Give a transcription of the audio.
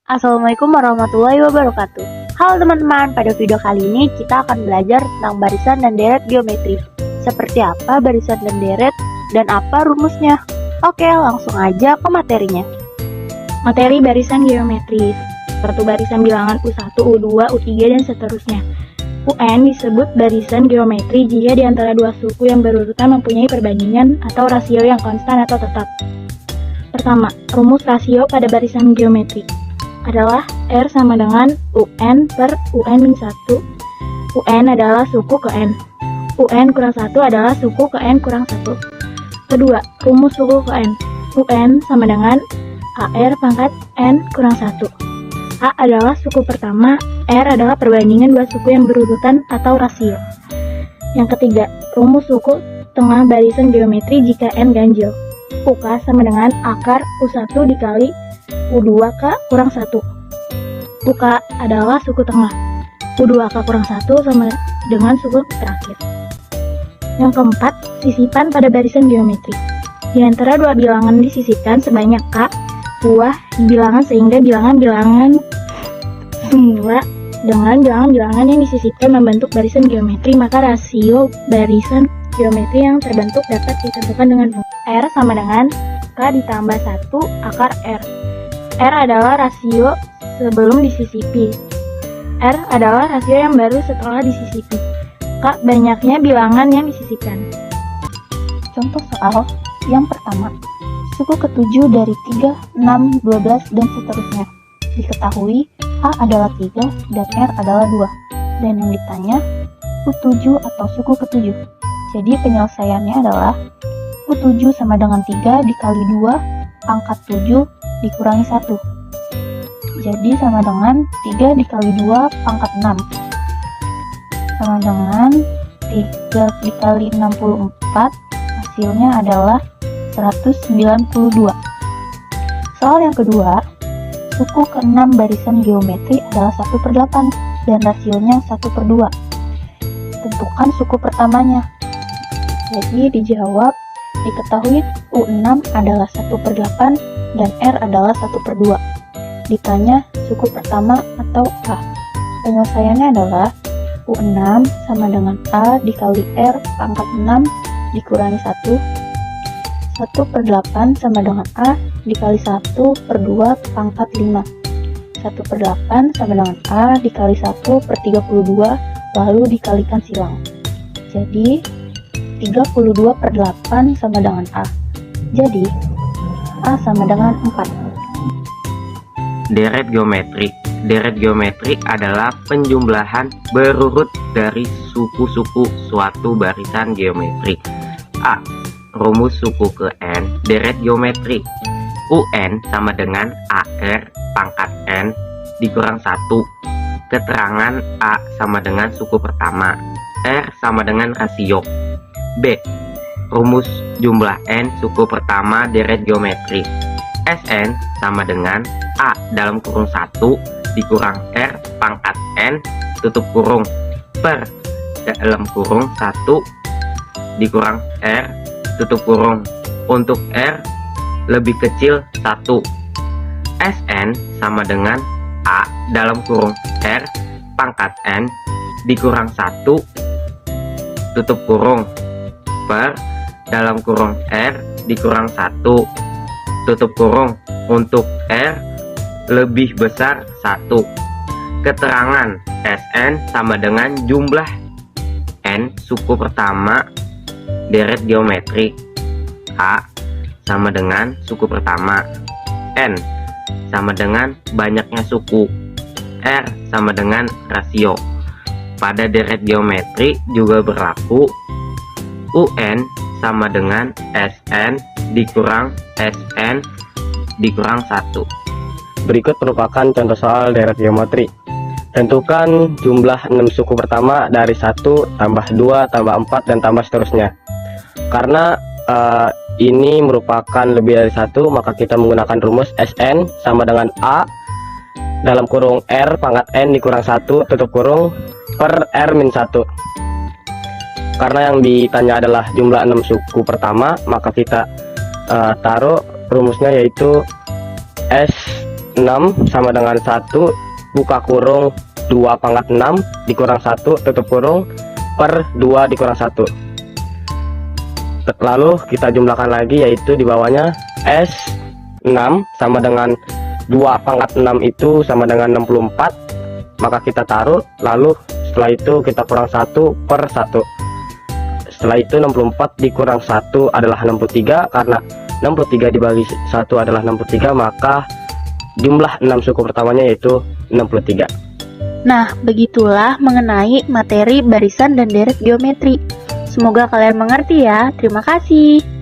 Assalamualaikum warahmatullahi wabarakatuh. Halo teman-teman, pada video kali ini kita akan belajar tentang barisan dan deret geometri. Seperti apa barisan dan deret dan apa rumusnya. Oke, langsung aja ke materinya. Materi barisan geometris, seperti barisan bilangan U1, U2, U3, dan seterusnya. UN disebut barisan geometri jika di antara dua suku yang berurutan mempunyai perbandingan atau rasio yang konstan atau tetap. Pertama, rumus rasio pada barisan geometri adalah R sama dengan UN per UN-1. UN adalah suku ke N. UN kurang 1 adalah suku ke N kurang 1. Kedua, rumus suku ke N. UN sama dengan AR pangkat N kurang 1. A adalah suku pertama, R adalah perbandingan dua suku yang berurutan atau rasio. Yang ketiga, rumus suku tengah barisan geometri jika N ganjil. UK sama dengan akar U1 dikali U2K kurang 1. UK adalah suku tengah. U2K kurang 1 sama dengan suku terakhir. Yang keempat, sisipan pada barisan geometri. Di antara dua bilangan disisipkan sebanyak K buah bilangan sehingga bilangan-bilangan semula dengan bilangan-bilangan yang disisipkan membentuk barisan geometri, maka rasio barisan geometri yang terbentuk dapat ditentukan dengan R sama dengan K ditambah 1 akar R. R adalah rasio sebelum disisipi. R adalah rasio yang baru setelah disisipi. K banyaknya bilangan yang disisipkan. Contoh soal yang pertama, suku ke-7 dari 3, 6, 12, dan seterusnya. Diketahui A adalah 3 dan R adalah 2. Dan yang ditanya U7 atau suku ke-7. Jadi penyelesaiannya adalah U7 sama dengan 3 dikali 2 pangkat 7 dikurangi 1. Jadi sama dengan 3 dikali 2 pangkat 6. Sama dengan 3 dikali 64, hasilnya adalah 192. Soal yang kedua, suku ke-6 barisan geometri adalah 1/8 dan rasionya 1/2. Tentukan suku pertamanya. Jadi dijawab, diketahui U6 adalah 1/8 dan R adalah 1/2. Ditanya suku pertama atau A. Penyelesaiannya adalah U6 sama dengan A dikali R pangkat 6 dikurangi 1. 1/8 sama dengan A dikali 1/2 pangkat 5. 1/8 sama dengan A dikali 1/32 lalu dikalikan silang. Jadi 32/8 sama dengan A. Jadi A sama dengan 4. Deret geometri. Deret geometri adalah penjumlahan berurut dari suku-suku suatu barisan geometri. A. Rumus suku ke N deret geometri. UN sama dengan AR pangkat N dikurang 1. Keterangan A sama dengan suku pertama. R sama dengan rasio. B. Rumus jumlah N suku pertama deret geometri. Sn sama dengan A dalam kurung 1 dikurang R pangkat N tutup kurung per dalam kurung 1 dikurang R tutup kurung. Untuk R lebih kecil 1. Sn sama dengan A dalam kurung R pangkat N dikurang 1 tutup kurung per dalam kurung R dikurang 1 tutup kurung. Untuk R lebih besar 1. Keterangan Sn sama dengan jumlah N suku pertama deret geometri. A sama dengan suku pertama. N sama dengan banyaknya suku. R sama dengan rasio. Pada deret geometri juga berlaku UN sama dengan Sn dikurang Sn dikurang 1. Berikut merupakan contoh soal deret geometri. Tentukan jumlah 6 suku pertama dari 1 tambah 2 tambah 4 dan tambah seterusnya. Karena ini merupakan lebih dari 1, maka kita menggunakan rumus Sn sama dengan A dalam kurung R pangkat N dikurang 1 tutup kurung per R min 1. Karena yang ditanya adalah jumlah 6 suku pertama, maka kita taruh rumusnya yaitu S 6 sama dengan 1 buka kurung 2 pangkat 6 dikurang 1 tutup kurung per 2 dikurang 1. Lalu kita jumlahkan lagi, yaitu di bawahnya S 6 sama dengan 2 pangkat 6 itu sama dengan 64, maka kita taruh, lalu setelah itu kita kurang 1 per 1. Setelah itu 64 dikurang 1 adalah 63, karena 63 dibagi 1 adalah 63, maka jumlah 6 suku pertamanya yaitu 63. Nah, begitulah mengenai materi barisan dan deret geometri. Semoga kalian mengerti ya. Terima kasih.